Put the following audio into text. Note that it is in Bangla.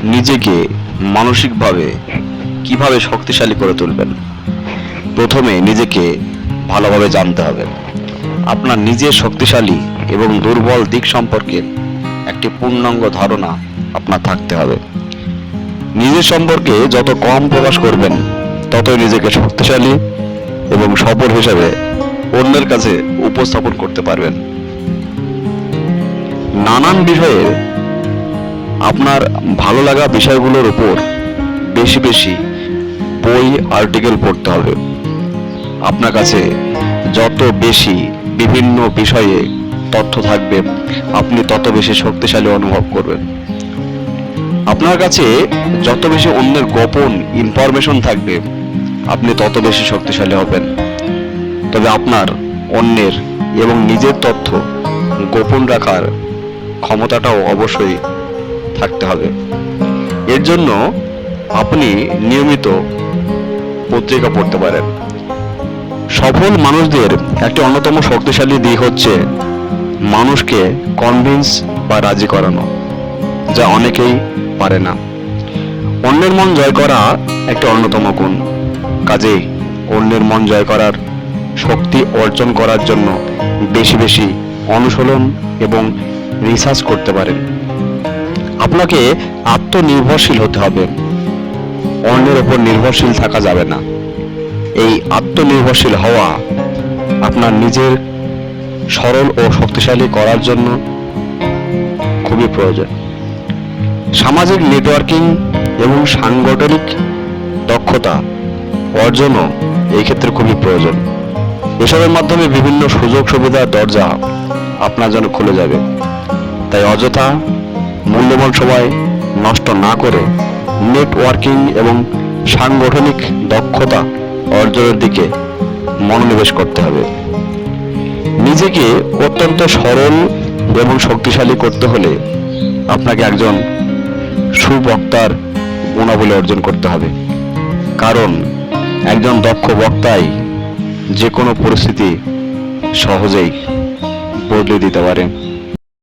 নিজেকে মানসিকভাবে কিভাবে শক্তিশালী করে তুলবেন? প্রথমে নিজেকে ভালোভাবে জানতে হবে। আপনার নিজের শক্তিশালী এবং দুর্বল দিক সম্পর্কে একটি পূর্ণাঙ্গ ধারণা আপনার থাকতে হবে। নিজের সম্পর্কে যত কম প্রকাশ করবেন, ততই নিজেকে শক্তিশালী এবং সফল হিসেবে অন্যের কাছে উপস্থাপন করতে পারবেন। নানান বিষয়ে আপনার ভালো লাগা বিষয়গুলোর উপর বেশি বেশি বই আর্টিকেল পড়তে হবে। আপনার কাছে যত বেশি বিভিন্ন বিষয়ে তথ্য থাকবে, আপনি তত বেশি শক্তিশালী অনুভব করবেন। আপনার কাছে যত বেশি অন্যের গোপন ইনফরমেশন থাকবে, আপনি তত বেশি শক্তিশালী হবেন। তবে আপনার অন্যের এবং নিজের তথ্য গোপন রাখার ক্ষমতাটাও অবশ্যই থাকতে হবে। এর জন্য আপনি নিয়মিত পত্রিকা পড়তে পারেন। সফল মানুষদের একটি অন্যতম শক্তিশালী দিক হচ্ছে মানুষকে কনভিন্স বা রাজি করানো, যা অনেকেই পারে না। অন্যের মন জয় করা একটি অন্যতম গুণ। কাজেই অন্যের মন জয় করার শক্তি অর্জন করার জন্য বেশি বেশি অনুশীলন এবং রিসার্চ করতে পারেন। আপনাকে আত্মনির্ভরশীল হতে হবে, অন্যের ওপর নির্ভরশীল থাকা যাবে না। এই আত্মনির্ভরশীল হওয়া আপনার নিজের সরল ও শক্তিশালী করার জন্য খুবই প্রয়োজন। সামাজিক নেটওয়ার্কিং এবং সাংগঠনিক দক্ষতা অর্জনও এই ক্ষেত্রে খুবই প্রয়োজন। এসবের মাধ্যমে বিভিন্ন সুযোগ সুবিধার দরজা আপনার জন্য খুলে যাবে। তাই অযথা মূল্যবান সময় নষ্ট না করে নেটওয়ার্কিং এবং সাংগঠনিক দক্ষতা অর্জনের দিকে মনোনিবেশ করতে হবে। নিজেকে অত্যন্ত সরল এবং শক্তিশালী করতে হলে আপনাকে একজন সুবক্তার গুণাবলী অর্জন করতে হবে। কারণ একজন দক্ষ বক্তাই যে কোনো পরিস্থিতি সহজেই বদলে দিতে পারে।